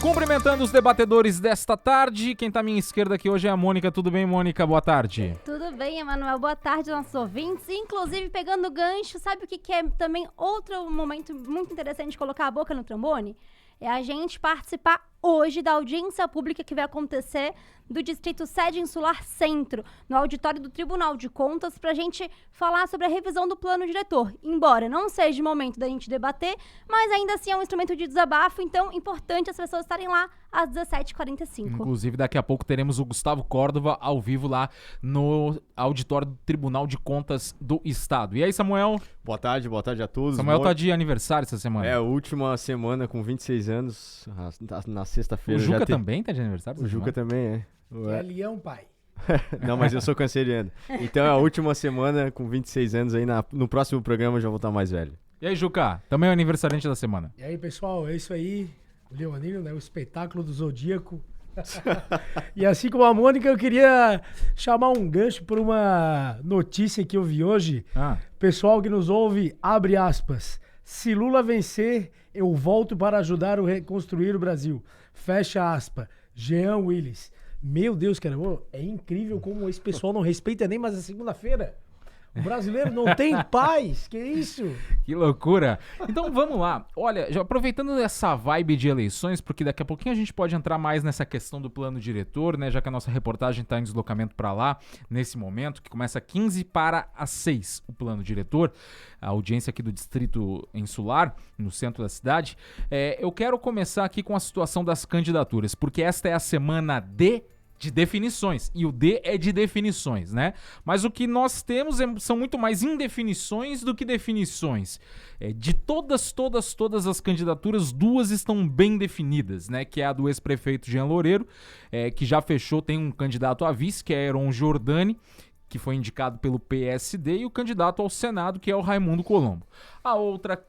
Cumprimentando os debatedores desta tarde, quem está à minha esquerda aqui hoje é a Mônica. Tudo bem, Mônica? Boa tarde. Tudo bem, Emanuel. Boa tarde, nossos ouvintes. Inclusive, pegando o gancho, sabe o que é também outro momento muito interessante de colocar a boca no trombone? É a gente participar hoje da audiência pública que vai acontecer do Distrito Sede Insular Centro, no auditório do Tribunal de Contas, para a gente falar sobre a revisão do plano diretor. Embora não seja o momento da gente debater, mas ainda assim é um instrumento de desabafo, então é importante as pessoas estarem lá às 17h45. Inclusive, daqui a pouco teremos o Gustavo Córdova ao vivo lá no auditório do Tribunal de Contas do Estado. E aí, Samuel? Boa tarde a todos. Samuel tá de aniversário essa semana. É, a última semana com 26 anos, na sexta-feira. O Juca também tá de aniversário? O Juca também, é. É leão, pai. Não, mas eu sou canceriano. Então é a última semana com 26 anos aí, no próximo programa eu já vou estar mais velho. E aí, Juca? Também é o aniversariante da semana. E aí, pessoal, é isso aí. O Leonino, né? O espetáculo do Zodíaco. E assim como a Mônica, eu queria chamar um gancho por uma notícia que eu vi hoje. Pessoal que nos ouve, abre aspas. Se Lula vencer, eu volto para ajudar a reconstruir o Brasil. Fecha aspas. Jean Willis. Meu Deus, cara, é incrível como esse pessoal não respeita nem mais a segunda-feira. O brasileiro não tem paz, que isso? Que loucura. Então vamos lá. Olha, já aproveitando essa vibe de eleições, porque daqui a pouquinho a gente pode entrar mais nessa questão do plano diretor, né? Já que a nossa reportagem está em deslocamento para lá, nesse momento, que começa 15 para as 6, o plano diretor, a audiência aqui do Distrito Insular, no centro da cidade. Eu quero começar aqui com a situação das candidaturas, porque esta é a semana de definições, e o D é de definições, né? Mas o que nós temos são muito mais indefinições do que definições. De todas as candidaturas, 2 estão bem definidas, né? Que é a do ex-prefeito Jean Loureiro, que já fechou, tem um candidato a vice, que é Heron Giordani, que foi indicado pelo PSD, e o candidato ao Senado, que é o Raimundo Colombo. A outra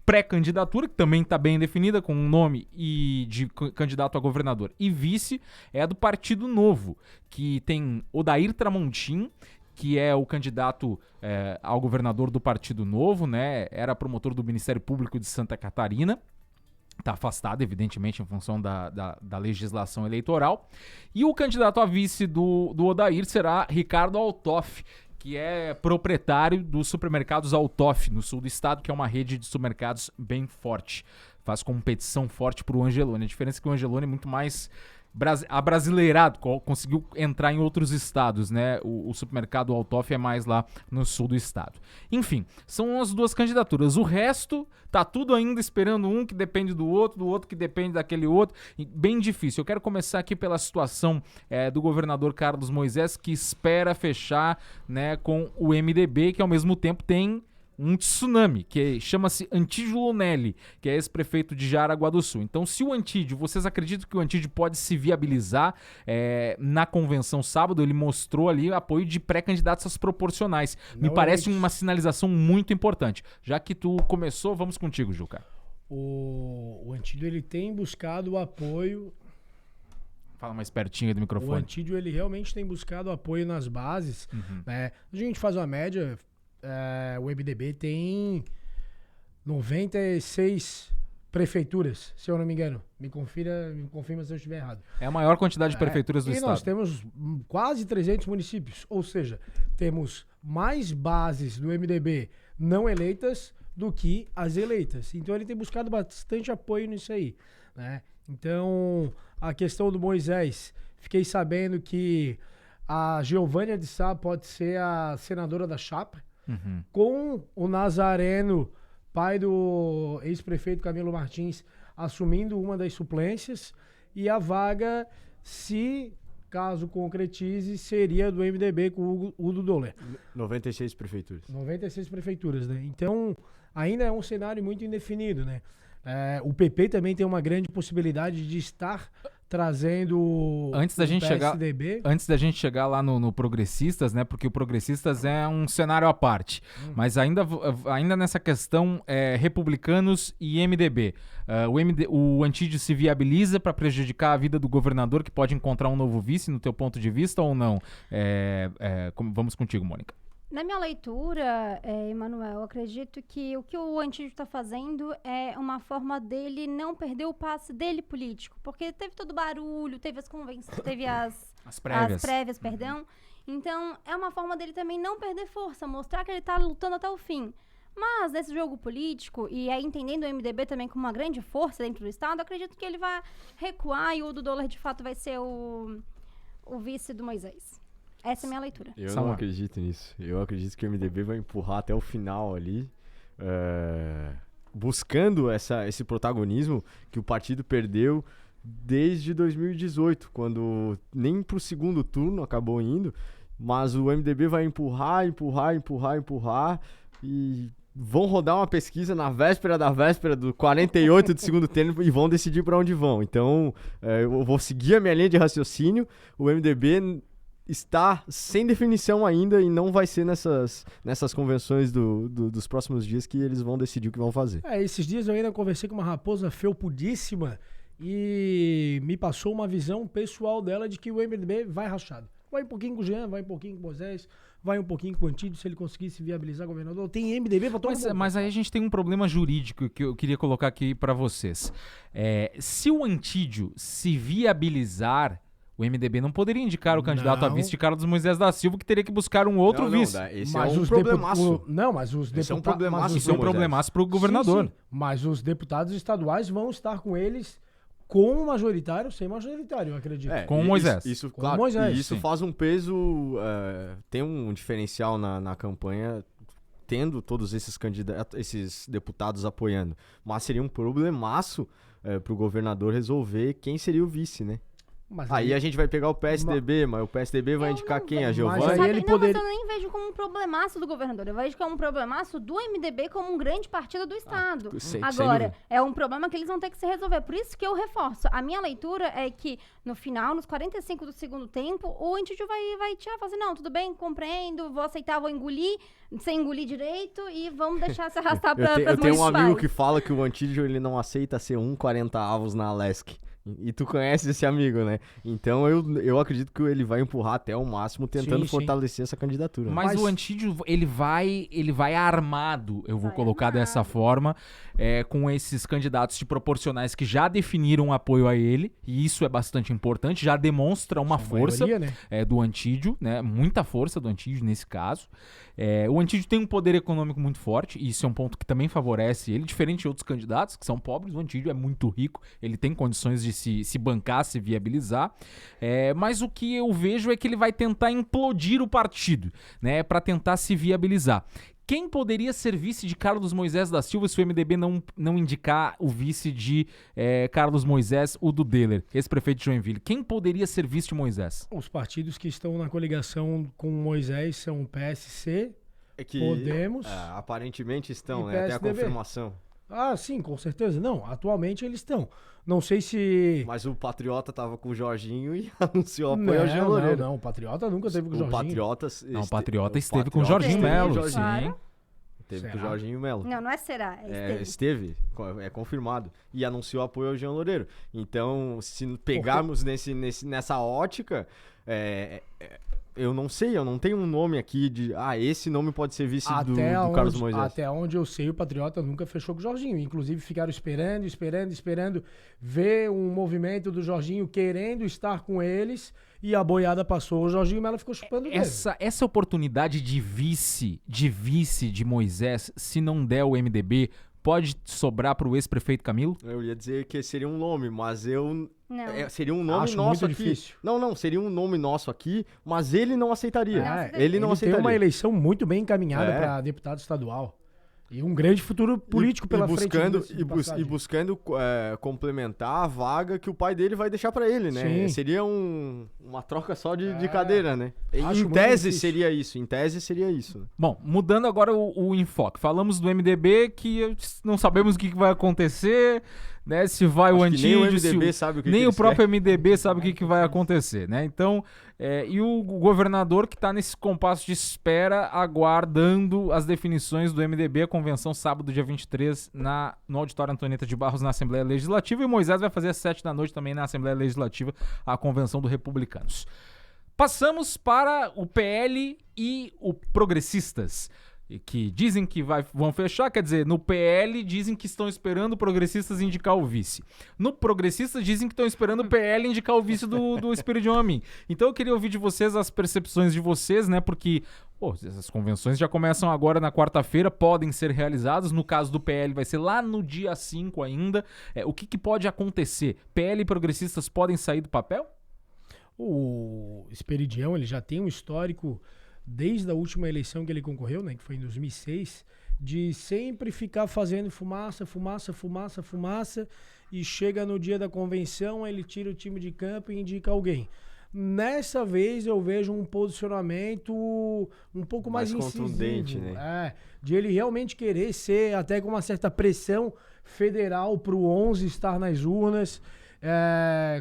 pré-candidatura, que também está bem definida, com um nome e de candidato a governador e vice, é a do Partido Novo, que tem Odair Tramontim, que é o candidato ao governador do Partido Novo, né? Era promotor do Ministério Público de Santa Catarina. Está afastado, evidentemente, em função da legislação eleitoral. E o candidato a vice do Odair será Ricardo Altoff, que é proprietário dos supermercados Altoff, no sul do estado, que é uma rede de supermercados bem forte. Faz competição forte para o Angelone. A diferença é que o Angelone é muito mais abrasileirado, conseguiu entrar em outros estados, né? O supermercado Altoff é mais lá no sul do estado. Enfim, são as 2 candidaturas. O resto tá tudo ainda esperando um que depende do outro que depende daquele outro. Bem difícil. Eu quero começar aqui pela situação do governador Carlos Moisés, que espera fechar, né, com o MDB, que ao mesmo tempo tem um tsunami, que chama-se Antídio Lonelli, que é ex-prefeito de Jaraguá do Sul. Então, se o Antídio, vocês acreditam que o Antídio pode se viabilizar na convenção sábado? Ele mostrou ali apoio de pré-candidatos às proporcionais. Me parece uma sinalização muito importante. Já que tu começou, vamos contigo, Juca. O Antídio, ele tem buscado o apoio... Fala mais pertinho aí do microfone. O Antídio, ele realmente tem buscado apoio nas bases. Né? A gente faz uma média... o MDB tem 96 prefeituras, se eu não me engano. Me confirma se eu estiver errado. É a maior quantidade de prefeituras do estado. E nós temos quase 300 municípios. Ou seja, temos mais bases do MDB não eleitas do que as eleitas. Então ele tem buscado bastante apoio nisso aí, né? Então, a questão do Moisés, fiquei sabendo que a Geovânia de Sá pode ser a senadora da chapa, com o Nazareno, pai do ex-prefeito Camilo Martins, assumindo uma das suplências, e a vaga, se caso concretize, seria do MDB com o Udo Dolé. 96 prefeituras. 96 prefeituras, né? Então, ainda é um cenário muito indefinido, né? O PP também tem uma grande possibilidade de estar trazendo antes da gente PSDB. Antes da gente chegar lá no Progressistas, né? Porque o Progressistas é um cenário à parte. Mas ainda nessa questão republicanos e MDB. O Antídio se viabiliza para prejudicar a vida do governador, que pode encontrar um novo vice, no teu ponto de vista, ou não? Vamos contigo, Mônica. Na minha leitura, Emanuel, eu acredito que o Antídio está fazendo é uma forma dele não perder o passe dele político. Porque teve todo o barulho, teve as prévias, perdão. Então, é uma forma dele também não perder força, mostrar que ele está lutando até o fim. Mas, nesse jogo político, e aí entendendo o MDB também como uma grande força dentro do Estado, eu acredito que ele vai recuar e o do Doller, de fato, vai ser o vice do Moisés. Essa é a minha leitura. Eu não acredito nisso. Eu acredito que o MDB vai empurrar até o final ali, buscando esse protagonismo que o partido perdeu desde 2018, quando nem pro segundo turno acabou indo, mas o MDB vai empurrar e vão rodar uma pesquisa na véspera do 48 do segundo turno e vão decidir para onde vão. Então, eu vou seguir a minha linha de raciocínio. O MDB está sem definição ainda e não vai ser nessas convenções dos próximos dias que eles vão decidir o que vão fazer. Esses dias eu ainda conversei com uma raposa felpudíssima e me passou uma visão pessoal dela de que o MDB vai rachado. Vai um pouquinho com o Jean, vai um pouquinho com o Moisés, vai um pouquinho com o Antídio, se ele conseguir se viabilizar governador. Tem MDB pra todo mundo. Mas aí a gente tem um problema jurídico que eu queria colocar aqui pra vocês. Se o Antídio se viabilizar, o MDB não poderia indicar o candidato a vice de Carlos Moisés da Silva, que teria que buscar um outro vice. Esse é um problemaço. Mas os deputados... Isso é um problemaço pro governador. Sim. Mas os deputados estaduais vão estar com eles com majoritário, sem majoritário, eu acredito. Com o Moisés. Isso, com claro. Moisés, e isso faz um peso... tem um diferencial na campanha, tendo todos esses deputados apoiando. Mas seria um problemaço pro governador resolver quem seria o vice, né? Mas aí a gente vai pegar o PSDB, mas o PSDB vai indicar quem? A Giovana? Mas aí mas eu nem vejo como um problemaço do governador. Eu vejo que é um problemaço do MDB como um grande partido do Estado. Agora, é um problema que eles vão ter que se resolver. Por isso que eu reforço. A minha leitura é que, no final, nos 45 do segundo tempo, o Antídio vai tirar e falar assim, não, tudo bem, compreendo, vou aceitar, vou engolir, sem engolir direito, e vamos deixar se arrastar para as Eu tenho um amigo que fala que o Antídio ele não aceita ser 1,40 avos na Alesc. E tu conhece esse amigo, né? Então eu acredito que ele vai empurrar até o máximo, tentando fortalecer essa candidatura. Mas o Antídio, ele vai armado, eu vou colocar dessa forma, com esses candidatos proporcionais que já definiram apoio a ele, e isso é bastante importante, já demonstra uma força maioria, né? Do Antídio, né? Muita força do Antídio nesse caso. O Antídio tem um poder econômico muito forte, e isso é um ponto que também favorece ele, diferente de outros candidatos que são pobres. O Antídio é muito rico, ele tem condições de se bancar, se viabilizar, mas o que eu vejo é que ele vai tentar implodir o partido, né, para tentar se viabilizar. Quem poderia ser vice de Carlos Moisés da Silva se o MDB não indicar o vice de Carlos Moisés, o do Deller, ex-prefeito de Joinville? Quem poderia ser vice de Moisés? Os partidos que estão na coligação com Moisés são o PSC, Podemos... aparentemente estão, né? Até a confirmação. Ah, sim, com certeza. Não, atualmente eles estão. Não sei se... Mas o Patriota tava com o Jorginho e anunciou apoio ao Jean Loureiro. Não, o Patriota nunca teve com o Jorginho. O Patriota esteve com o Jorginho Melo. Claro. Teve com o Jorginho Melo. Não é será. Esteve, é confirmado. E anunciou apoio ao Jean Loureiro. Então, se pegarmos nessa ótica... eu não sei, eu não tenho um nome aqui de... esse nome pode ser vice do Carlos Moisés. Até onde eu sei, o Patriota nunca fechou com o Jorginho. Inclusive, ficaram esperando ver um movimento do Jorginho querendo estar com eles, e a boiada passou, o Jorginho Melo ficou chupando dele. Essa oportunidade de vice de Moisés, se não der o MDB, pode sobrar para o ex-prefeito Camilo? Eu ia dizer que seria um nome, mas eu... seria um nome Acho nosso muito aqui. Difícil. Não, seria um nome nosso aqui, mas ele não aceitaria. Ele tem uma eleição muito bem encaminhada para deputado estadual. E um grande futuro político pela frente. E buscando complementar a vaga que o pai dele vai deixar para ele, né? Sim. Seria uma troca só de cadeira, né? Acho em tese seria isso. Bom, mudando agora o enfoque. Falamos do MDB, que não sabemos o que vai acontecer, né? Se vai o Antídio, nem o MDB sabe o que nem que o próprio MDB sabe o que vai acontecer, né? Então, e o governador que está nesse compasso de espera, aguardando as definições do MDB, a convenção sábado, dia 23, no Auditório Antonieta de Barros, na Assembleia Legislativa, e Moisés vai fazer às 7 da noite também na Assembleia Legislativa, a convenção do Republicanos. Passamos para o PL e o Progressistas, que dizem que vão fechar, quer dizer, no PL dizem que estão esperando o Progressistas indicar o vice. No Progressistas dizem que estão esperando o PL indicar o vice do Espiridion Amin. Então eu queria ouvir de vocês as percepções de vocês, né, porque essas convenções já começam agora na quarta-feira, podem ser realizadas, no caso do PL vai ser lá no dia 5 ainda. O que pode acontecer? PL e Progressistas podem sair do papel? O Esperidião, ele já tem um histórico, desde a última eleição que ele concorreu, né, que foi em 2006, de sempre ficar fazendo fumaça, e chega no dia da convenção, ele tira o time de campo e indica alguém. Nessa vez eu vejo um posicionamento um pouco mais contundente, incisivo, né? De ele realmente querer ser, até com uma certa pressão federal para o 11 estar nas urnas,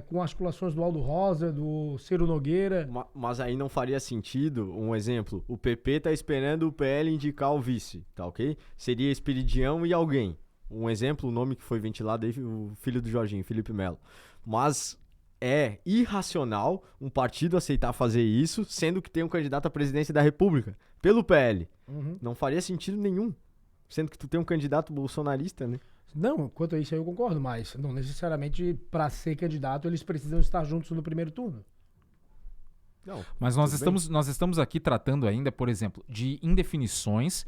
com as articulações do Aldo Rosa, do Ciro Nogueira. Mas aí não faria sentido, um exemplo, o PP tá esperando o PL indicar o vice, tá ok? Seria Esperidião e alguém. Um exemplo, o nome que foi ventilado aí, o filho do Jorginho, Felipe Melo. Mas é irracional um partido aceitar fazer isso, sendo que tem um candidato à presidência da República, pelo PL. Não faria sentido nenhum, sendo que tu tem um candidato bolsonarista, né? Não, quanto a isso aí eu concordo, mas não necessariamente para ser candidato eles precisam estar juntos no primeiro turno. Não, mas nós estamos aqui tratando ainda, por exemplo, de indefinições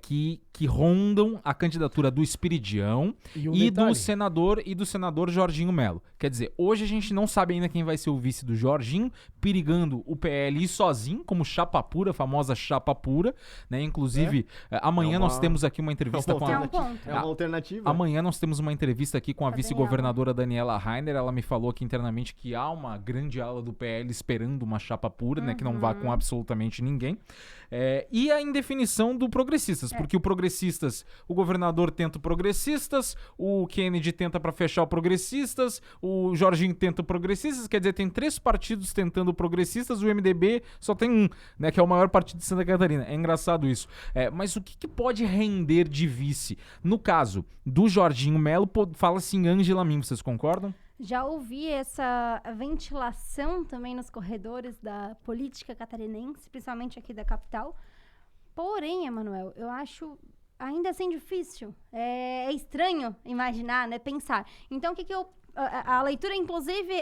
que rondam a candidatura do Espiridião e do senador Jorginho Melo. Quer dizer, hoje a gente não sabe ainda quem vai ser o vice do Jorginho, perigando o PL ir sozinho, como chapa pura, a famosa chapa pura, né? Inclusive, amanhã nós temos aqui uma entrevista com a... É uma alternativa. Amanhã nós temos uma entrevista aqui com a vice-governadora Daniela Rainer. Ela me falou aqui internamente que há uma grande ala do PL esperando uma chapa pura, né, que não vá com absolutamente ninguém. E a indefinição do Progressistas, porque o Progressistas, o governador tenta o Progressistas, o Kennedy tenta para fechar o Progressistas, o Jorginho tenta o Progressistas, quer dizer, tem 3 partidos tentando o Progressistas, o MDB só tem um, né, que é o maior partido de Santa Catarina. É engraçado isso. Mas o que pode render de vice? No caso do Jorginho Melo, fala-se em Ângela Min, vocês concordam? Já ouvi essa ventilação também nos corredores da política catarinense, principalmente aqui da capital. Porém, Emanuel, eu acho ainda assim difícil. É estranho imaginar, né, pensar. Então, o que eu... A leitura, inclusive,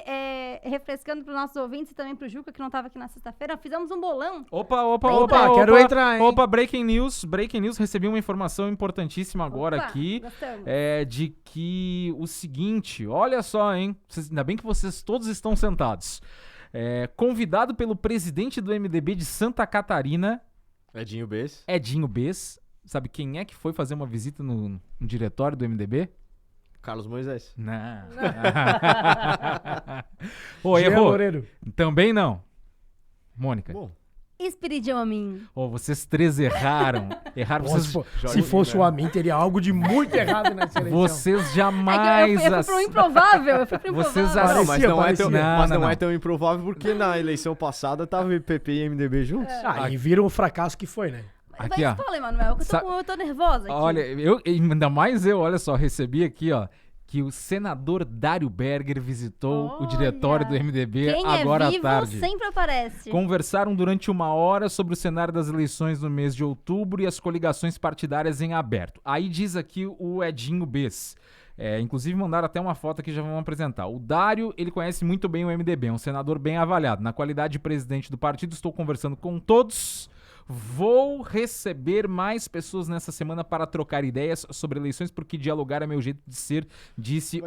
refrescando para os nossos ouvintes e também para o Juca, que não estava aqui na sexta-feira, fizemos um bolão. Opa, quero entrar, hein? Opa, breaking news, recebi uma informação importantíssima agora aqui, de que o seguinte, olha só, hein, ainda bem que vocês todos estão sentados. Convidado pelo presidente do MDB de Santa Catarina, Edinho Bess. Sabe quem é que foi fazer uma visita no diretório do MDB? Carlos Moisés. Não. Errou. Também não. Mônica. Bom. Espiridião Amin. Vocês 3 erraram. Se fosse o Amin, teria algo de muito errado nessa eleição. Vocês jamais... Eu fui pro improvável. Vocês mas não é tão improvável porque na eleição passada tava PP e MDB juntos. E viram o fracasso que foi, né? Aqui, ó. Fala, Emanuel, que eu tô nervosa aqui. Olha, ainda mais olha só, recebi aqui, ó, que o senador Dário Berger visitou o diretório do MDB agora à tarde. Sempre aparece. Conversaram durante 1 hora sobre o cenário das eleições no mês de outubro e as coligações partidárias em aberto. Aí diz aqui o Edinho Bess. Inclusive mandaram até uma foto que já vamos apresentar. O Dário, ele conhece muito bem o MDB, é um senador bem avaliado. Na qualidade de presidente do partido, estou conversando com todos. Vou receber mais pessoas nessa semana para trocar ideias sobre eleições, porque dialogar é meu jeito de ser, disse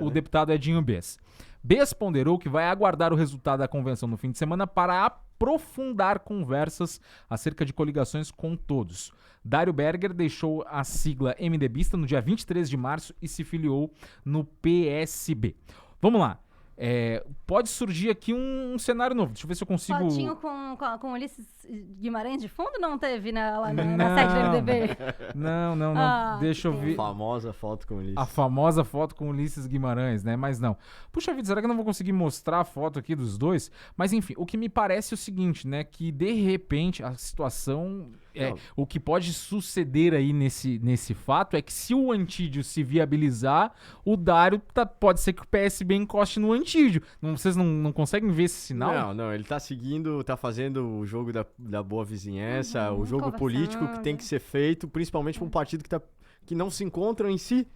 o deputado Edinho Bess. Bess ponderou que vai aguardar o resultado da convenção no fim de semana para aprofundar conversas acerca de coligações com todos. Dário Berger deixou a sigla MDBista no dia 23 de março e se filiou no PSB. Vamos lá. Pode surgir aqui um cenário novo. Deixa eu ver se eu consigo... Fotinho com Ulisses Guimarães de fundo não teve lá na sede do MDB? Não. Deixa eu ver. A famosa foto com o Ulisses. A famosa foto com Ulisses Guimarães, né? Mas não. Puxa vida, será que eu não vou conseguir mostrar a foto aqui dos dois? Mas enfim, o que me parece é o seguinte, né? Que de repente a situação o que pode suceder aí nesse fato é que se o Antídio se viabilizar, o Dário pode ser que o PSB encoste no Antídio. Vocês não conseguem ver esse sinal? Não, ele tá seguindo, tá fazendo o jogo da boa vizinhança, o jogo político que tem que ser feito, principalmente para um partido que não se encontra em si.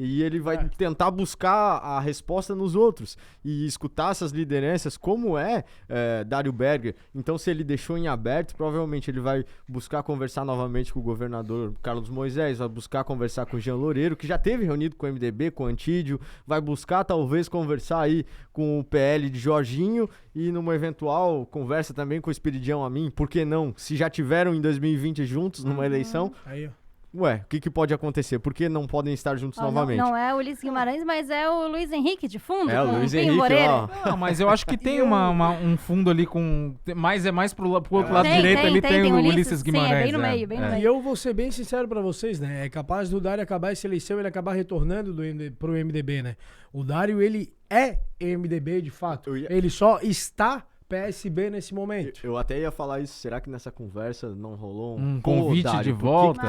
E ele vai tentar buscar a resposta nos outros e escutar essas lideranças, como Dário Berger. Então, se ele deixou em aberto, provavelmente ele vai buscar conversar novamente com o governador Carlos Moisés, vai buscar conversar com o Jean Loureiro, que já esteve reunido com o MDB, com o Antídio, vai buscar talvez conversar aí com o PL de Jorginho e numa eventual conversa também com o Espiridião Amin. Por que não? Se já tiveram em 2020 juntos numa eleição... Aí, ó. Ué, o que pode acontecer? Por que não podem estar juntos novamente? Não é o Ulisses Guimarães, mas é o Luiz Henrique de fundo. É, o com Luiz Pinho Henrique, Moreira. ó. Não, mas eu acho que tem um fundo ali com... É mais pro outro lado direito, ali tem o Ulisses Guimarães. Sim, é bem no meio, bem no E meio. eu vou ser bem sincero pra vocês, né? É capaz do Dário acabar essa eleição, ele acabar retornando pro MDB, né? O Dário, ele é MDB de fato. Ele só está PSB nesse momento. Eu até ia falar isso. Será que nessa conversa não rolou um convite Dário, de volta?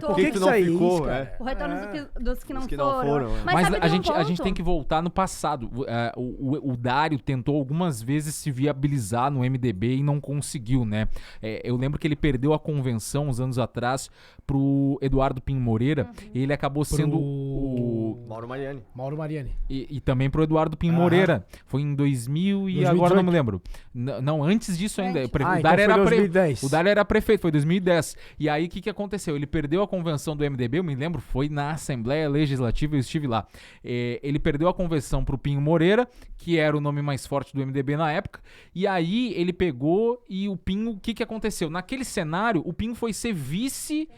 Por que tu não ficou? O retorno dos que não que foram. não foram. Mas sabe, a gente tem que voltar no passado. O Dário tentou algumas vezes se viabilizar no MDB e não conseguiu, né? Eu lembro que ele perdeu a convenção uns anos atrás pro Eduardo Pinho Moreira e ele acabou sendo o... Mauro Mariani. Mauro Mariani. E também pro Eduardo Pinho Moreira. Foi em 2000 e 2018. agora não me lembro. Não, antes disso ainda. O então Dário foi era 2010. O Dário era prefeito, foi 2010. E aí o que aconteceu? Ele perdeu a convenção do MDB, eu me lembro, foi na Assembleia Legislativa, eu estive lá. Ele perdeu a convenção pro Pinho Moreira, que era o nome mais forte do MDB na época. E aí ele pegou e o Pinho, o que aconteceu? Naquele cenário, o Pinho foi ser vice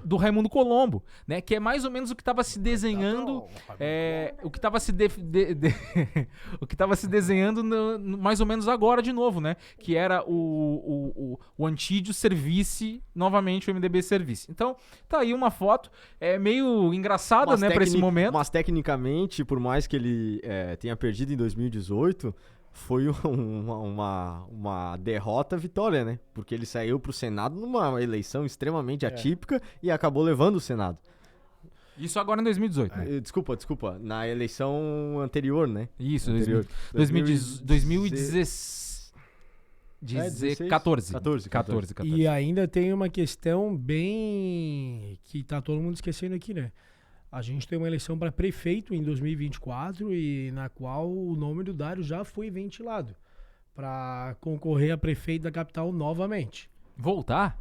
do Raimundo Colombo, né? Que é mais ou menos o que estava se desenhando, o que estava se o que estava se desenhando mais ou menos agora de novo, né? Que era o Antídio ser vice, novamente o MDB ser vice. Então, tá aí uma foto, meio engraçada, né, para esse momento. Mas tecnicamente, por mais que ele tenha perdido em 2018, foi uma derrota-vitória, né? Porque ele saiu pro Senado numa eleição extremamente atípica e acabou levando o Senado. Isso agora em 2018, né? Desculpa. Na eleição anterior, né? Isso, anterior. 2014. E ainda tem uma questão bem... que tá todo mundo esquecendo aqui, né? A gente tem uma eleição para prefeito em 2024 e na qual o nome do Dário já foi ventilado para concorrer a prefeito da capital novamente. Voltar?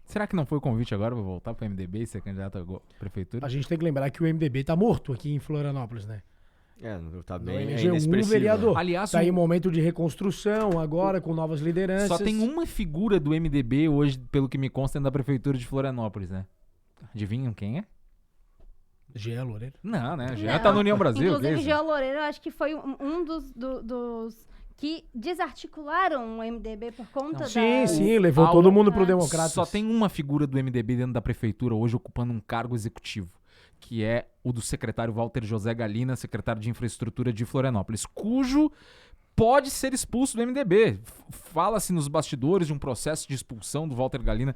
Será que não foi o convite agora para voltar para o MDB e ser candidato à prefeitura? A gente tem que lembrar que o MDB tá morto aqui em Florianópolis, né? Tá Não bem elegeu um inexpressivo. vereador. Aliás, tá em momento de reconstrução agora, com novas lideranças. Só tem uma figura do MDB hoje, pelo que me consta, da prefeitura de Florianópolis, né? Adivinham quem é? Jean Loureiro. Não, né? Jean tá no União Brasil. Inclusive, Jean Loureiro, eu acho que foi um dos que desarticularam o MDB por conta Sim, levou todo mundo pro Democratas. Só tem uma figura do MDB dentro da prefeitura hoje ocupando um cargo executivo, que é o do secretário Walter José Galina, secretário de Infraestrutura de Florianópolis, cujo pode ser expulso do MDB. Fala-se nos bastidores de um processo de expulsão do Walter Galina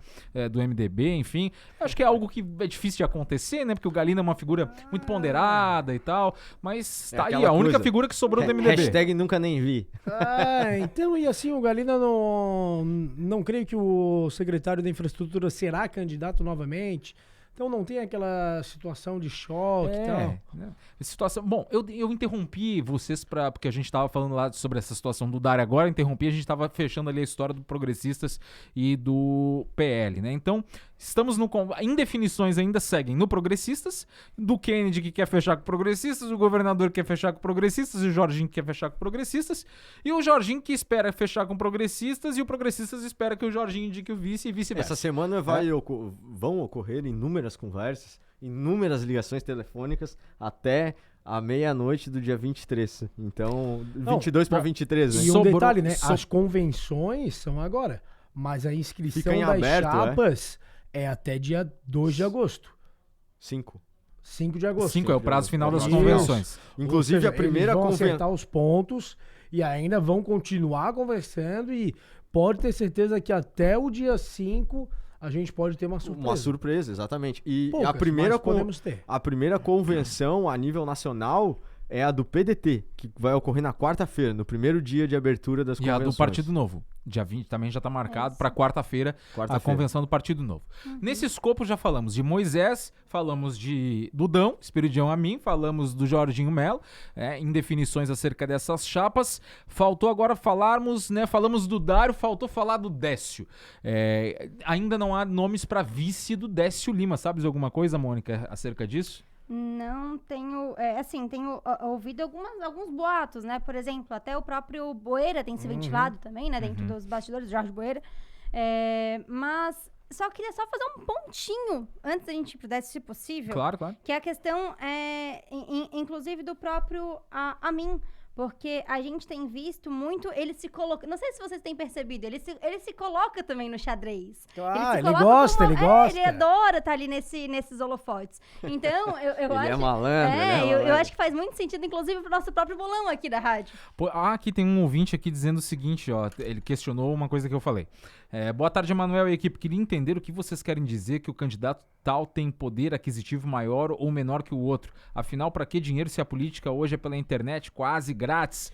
do MDB, enfim. Acho que é algo que é difícil de acontecer, né? Porque o Galina é uma figura muito ponderada e tal. Mas tá aí, a única figura que sobrou do MDB. Hashtag nunca nem vi. Então, e assim, o Galina não creio que o secretário da Infraestrutura será candidato novamente. Então não tem aquela situação de choque e tal. Situação... Bom, eu interrompi vocês porque a gente estava falando lá sobre essa situação do Dário agora, interrompi, a gente estava fechando ali a história do Progressistas e do PL, né? Então, estamos indefinições ainda seguem no Progressistas, do Kennedy que quer fechar com Progressistas, o governador que quer fechar com Progressistas, o Jorginho que quer fechar com Progressistas, e o Jorginho que espera fechar com Progressistas, e o Progressistas espera que o Jorginho indique o vice e vice-versa. Essa semana vão ocorrer inúmeras conversas, inúmeras ligações telefônicas até a meia-noite do dia 23. Então, 22 para 23, né? E um detalhe, né? As convenções são agora, mas a inscrição das aberto, chapas é até dia 2 de agosto. 5 de agosto. 5 é o prazo final das Isso. convenções. Inclusive, a primeira eles vão convenção... acertar os pontos e ainda vão continuar conversando e pode ter certeza que até o dia 5 a gente pode ter uma surpresa. Uma surpresa, exatamente. E Poucas, a primeira mas podemos ter. a primeira convenção a nível nacional é a do PDT, que vai ocorrer na quarta-feira, no primeiro dia de abertura das E a convenções. do Partido Novo. Dia 20 também já está marcado para quarta-feira a Quarta-feira. convenção do Partido Novo. Nesse escopo já falamos de Moisés, falamos de Dudão, Espiridião Amin, falamos do Jorginho Melo, em definições acerca dessas chapas. Faltou agora falarmos, né? Falamos do Dário, faltou falar do Décio. Ainda não há nomes para vice do Décio Lima. Sabes alguma coisa, Mônica, acerca disso? Não tenho, tenho ouvido alguns boatos, né? Por exemplo, até o próprio Boeira tem se ventilado também, né? Dentro dos bastidores, Jorge Boeira. Mas só queria fazer um pontinho antes da gente ir pro Décio, se possível. Claro, claro. Que é a questão, inclusive, do próprio Amin. Porque a gente tem visto muito ele se coloca. Não sei se vocês têm percebido, ele se coloca também no xadrez. Ah, ele ele gosta, ele gosta. Ele adora estar ali nesses holofotes. Então, eu Ele acho. é malandro, eu acho que faz muito sentido, inclusive, pro nosso próprio bolão aqui da rádio. Pô, aqui tem um ouvinte aqui dizendo o seguinte, ó. Ele questionou uma coisa que eu falei. Boa tarde, Emanuel e equipe. Queria entender o que vocês querem dizer que o candidato tal tem poder aquisitivo maior ou menor que o outro. Afinal, para que dinheiro se a política hoje é pela internet, quase grátis?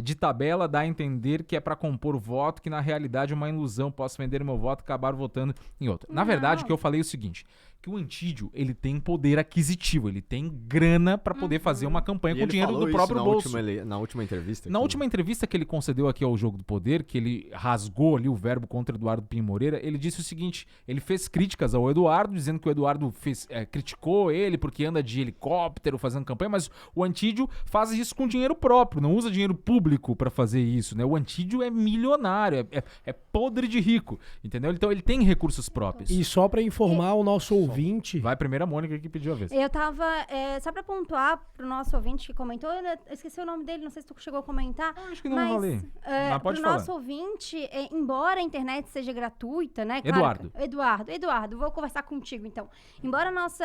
De tabela dá a entender que é para compor o voto, que na realidade é uma ilusão. Posso vender meu voto e acabar votando em outro. Na verdade, o que eu falei é o seguinte, que o Antídio, ele tem poder aquisitivo, ele tem grana para poder fazer uma campanha E com ele dinheiro falou do isso próprio bolso. na última entrevista. Na aqui. última entrevista que ele concedeu aqui ao Jogo do Poder, que ele rasgou ali o verbo contra Eduardo Pinho Moreira, ele disse o seguinte, ele fez críticas ao Eduardo, dizendo que o Eduardo criticou ele porque anda de helicóptero fazendo campanha, mas o Antídio faz isso com dinheiro próprio, não usa dinheiro público para fazer isso, né? O Antídio é milionário, é podre de rico, entendeu? Então ele tem recursos próprios. E só pra informar o nosso ouvinte... Vai primeiro a Mônica que pediu a vez. Eu tava, só pra pontuar pro nosso ouvinte que comentou, eu esqueci o nome dele, não sei se tu chegou a comentar. Acho que não mas, falei. Mas pode pro falar. nosso ouvinte, embora a internet seja gratuita, né? Eduardo, vou conversar contigo então. Embora a nossa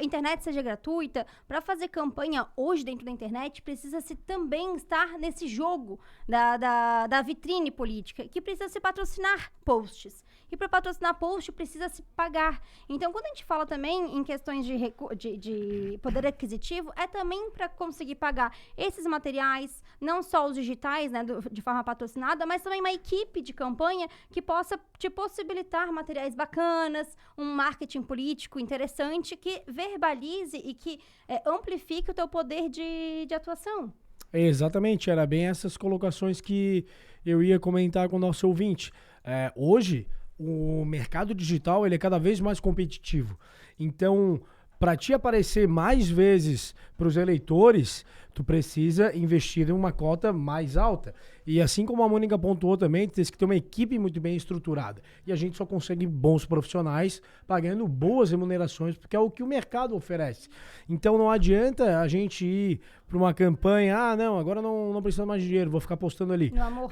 internet seja gratuita, pra fazer campanha hoje dentro da internet, precisa-se também estar nesse jogo da vitrine política, que precisa se patrocinar posts. E para patrocinar post precisa se pagar. Então, quando a gente fala também em questões de poder aquisitivo, é também para conseguir pagar esses materiais, não só os digitais, né, de forma patrocinada, mas também uma equipe de campanha que possa te possibilitar materiais bacanas, um marketing político interessante que verbalize e que amplifique o teu poder de atuação. Exatamente, era bem essas colocações que eu ia comentar com o nosso ouvinte. Hoje, o mercado digital ele é cada vez mais competitivo. Então, para te aparecer mais vezes para os eleitores, tu precisa investir em uma cota mais alta. E assim como a Mônica pontuou também, tu tem que ter uma equipe muito bem estruturada. E a gente só consegue bons profissionais pagando boas remunerações, porque é o que o mercado oferece. Então não adianta a gente ir para uma campanha, não, agora não precisa mais de dinheiro, vou ficar postando ali. Meu amor.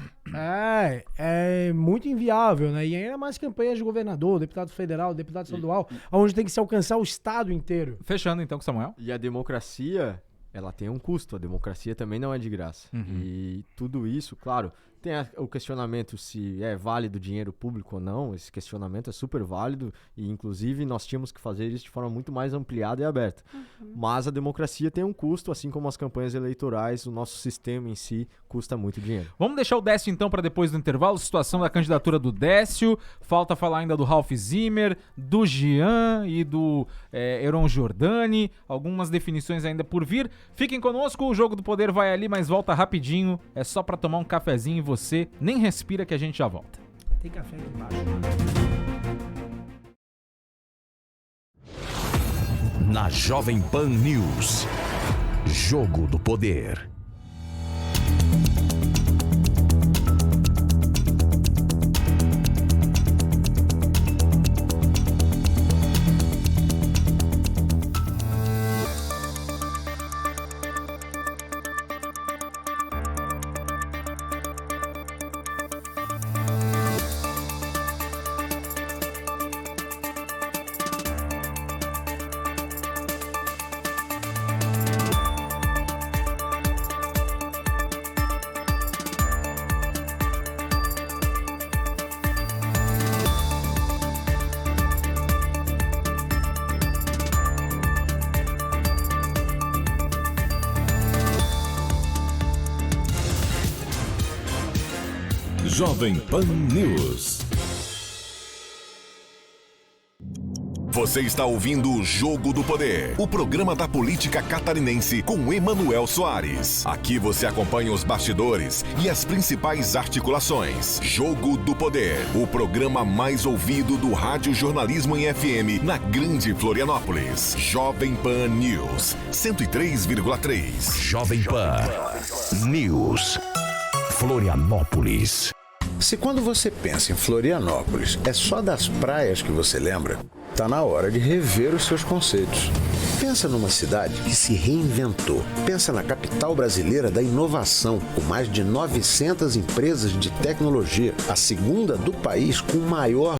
É muito inviável, né? E ainda mais campanhas de governador, deputado federal, deputado estadual, onde tem que se alcançar o estado inteiro. Fechando então com o Samuel. E a democracia, ela tem um custo. A democracia também não é de graça. E tudo isso, claro, tem o questionamento se é válido dinheiro público ou não. Esse questionamento é super válido e, inclusive, nós tínhamos que fazer isso de forma muito mais ampliada e aberta. Mas a democracia tem um custo, assim como as campanhas eleitorais, o nosso sistema em si custa muito dinheiro. Vamos deixar o Décio então para depois do intervalo. Situação da candidatura do Décio. Falta falar ainda do Ralph Zimmer, do Jean e do Heron Giordani. Algumas definições ainda por vir. Fiquem conosco, o Jogo do Poder vai ali, mas volta rapidinho. É só para tomar um cafezinho e você nem respira que a gente já volta. Tem café aqui embaixo. Na Jovem Pan News, Jogo do Poder. Jovem Pan News. Você está ouvindo o Jogo do Poder, o programa da política catarinense com Emanuel Soares. Aqui você acompanha os bastidores e as principais articulações. Jogo do Poder, o programa mais ouvido do rádio jornalismo em FM na Grande Florianópolis. Jovem Pan News, 103,3. Jovem Pan News, Florianópolis. Se quando você pensa em Florianópolis, é só das praias que você lembra, tá na hora de rever os seus conceitos. Pensa numa cidade que se reinventou. Pensa na capital brasileira da inovação, com mais de 900 empresas de tecnologia, a segunda do país com maior